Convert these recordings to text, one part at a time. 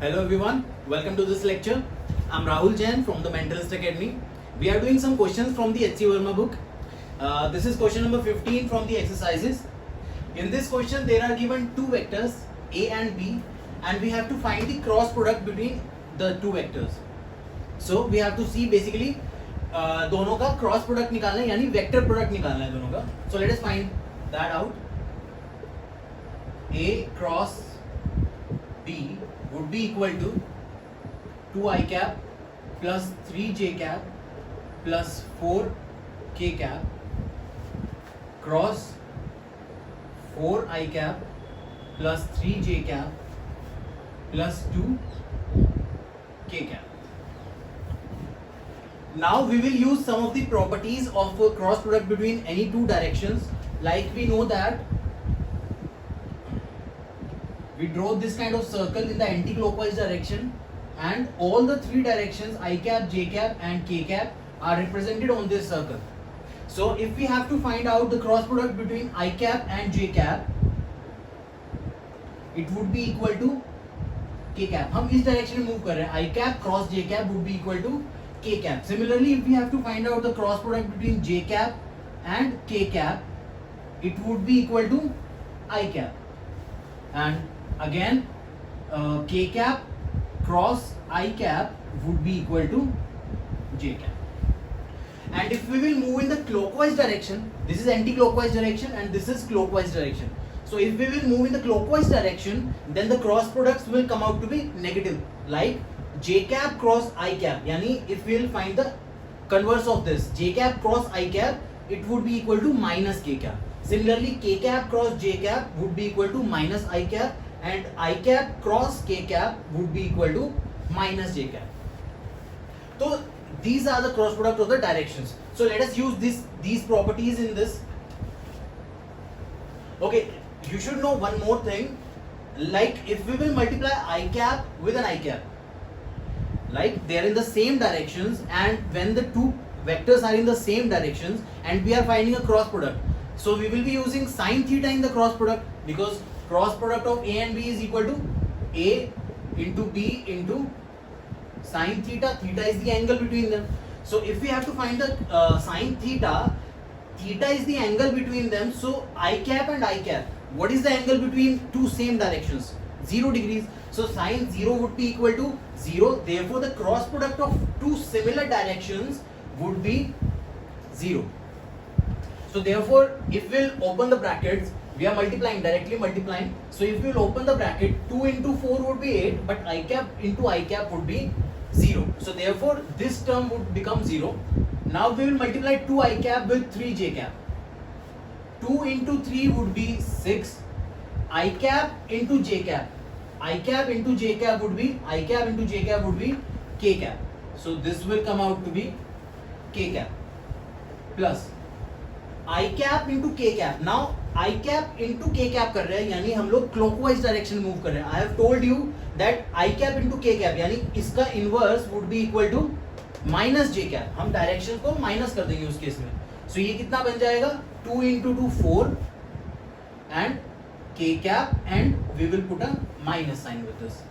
Hello everyone, welcome to this lecture. I'm Rahul Jain from the Mentalist Academy. We are doing some questions from the H.C. Verma book. This is question number 15 from the exercises. In this question there are given two vectors A and B and we have to find the cross product between the two vectors. So we have to see basically दोनों का cross product निकालना है यानी vector product निकालना है दोनों का. So let us find that out. A cross B would be equal to 2i cap plus 3j cap plus 4k cap cross 4i cap plus 3j cap plus 2k cap. Now we will use some of the properties of a cross product between any two directions. Like we know that we draw this kind of circle in the anti-clockwise direction and all the three directions I cap, j cap and k cap are represented on this circle. So if we have to find out the cross product between I cap and j cap, it would be equal to k cap. हम इस direction में move कर रहे हैं. I cap cross j cap would be equal to k cap. Similarly, if we have to find out the cross product between j cap and k cap, it would be equal to I cap. And again k cap cross I cap would be equal to j cap. And if we will move in the clockwise direction, this is anti-clockwise direction and this is clockwise direction. So if we will move in the clockwise direction, then the cross products will come out to be negative, like j cap cross I cap. Yani if we will find the converse of this, j cap cross I cap, it would be equal to minus k cap. Similarly, k cap cross j cap would be equal to minus I cap and I cap cross k cap would be equal to minus j cap. So these are the cross product of the directions. So let us use these properties in this. Okay, you should know one more thing. Like if we will multiply I cap with an I cap, like they are in the same directions, and when the two vectors are in the same directions and we are finding a cross product, so we will be using sin theta in the cross product, because cross product of A and B is equal to A into B into sin theta. Theta is the angle between them. So if we have to find the sin theta, theta is the angle between them. So I cap and I cap, what is the angle between two same directions? 0 degrees. So sin 0 would be equal to 0. Therefore the cross product of two similar directions would be 0. So therefore if we'll open the brackets, we are multiplying, directly multiplying. So if we'll open the bracket, 2 into 4 would be 8, but I cap into I cap would be 0. So therefore this term would become 0. Now we will multiply 2 I cap with 3 j cap. 2 into 3 would be 6. I cap into j cap. I cap into j cap would be, I cap into j cap would be k cap. So this will come out to be k cap plus I cap into k cap. Now I cap into k cap कर रहे हैं, यानी हम लोग clockwise direction move कर रहे हैं. I have told you that I cap into k cap, यानी इसका inverse would be equal to minus j cap. हम direction को minus कर देंगे उस केस में. So ये कितना बन जाएगा? 2 into 2 4 and k cap, and we will put a minus sign with this.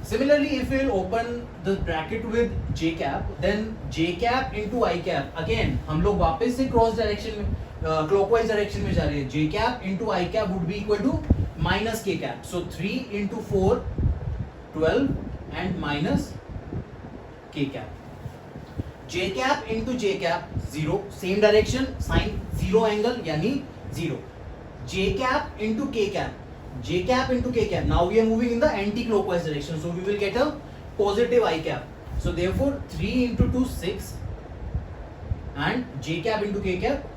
Similarly, if we will open the bracket with j cap, then j cap into I cap. Again हम लोग वापस से cross direction में clockwise direction में जा रहे हैं. j cap into I cap would be equal to minus k cap. So 3 into 4 12 and minus k cap. j cap into j cap 0, same direction, sin 0 angle यानी 0. j cap into k cap. J cap into k cap. Now we are moving in the anti-clockwise direction, so we will get a positive I cap. So therefore 3 into 2 6 and j cap into k cap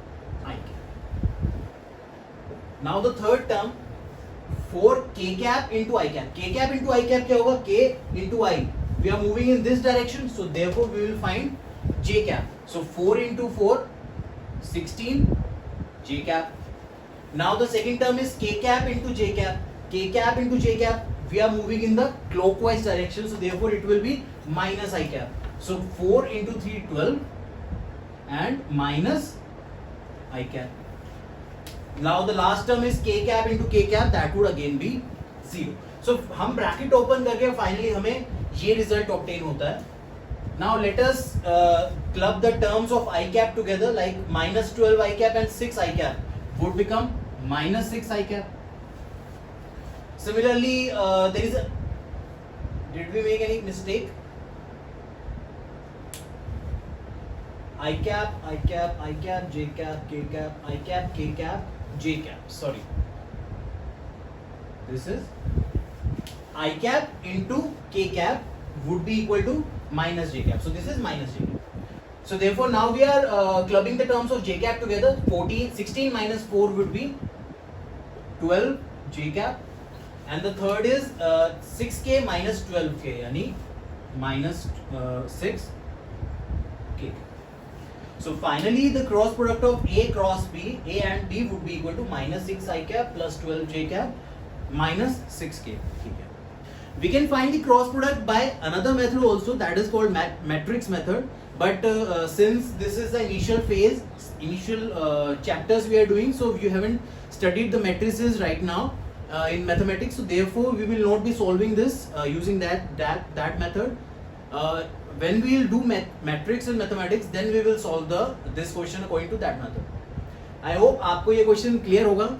I cap. Now the third term, 4 k cap into I cap. K cap into I cap क्या होगा? K into I. We are moving in this direction, so therefore we will find j cap. So 4 into 4 16 j cap. Now the second term is k cap into j cap. K cap into j cap, we are moving in the clockwise direction, so therefore it will be minus I cap. So 4 into 3 12 and minus I cap. Now the last term is k cap into k cap, that would again be 0. सो हम bracket open करके finally हमें ये result obtain होता है. Now let us club the terms of I cap together, like minus 12 I cap and 6 I cap would become minus 6 I cap. Similarly, there is a, did we make any mistake? I cap, I cap, I cap, J cap, K cap, I cap, K cap, J cap. Sorry. This is I cap into K cap would be equal to minus J cap. So this is minus J cap. So therefore now we are clubbing the terms of J cap together. 16 minus 4 would be 12 J cap. And the third is 6K minus 12K, yani minus 6K. So finally the cross product of A cross B, A and B would be equal to minus 6 I cap plus 12 J cap minus 6K. We can find the cross product by another method also, that is called matrix method. But since this is the initial phase, initial chapters we are doing, so you haven't studied the matrices right now in mathematics, so therefore we will not be solving this using that method. When we will do matrix in mathematics, then we will solve this question according to that method. I hope आपको ये question clear होगा.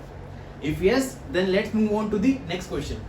If yes, then let's move on to the next question.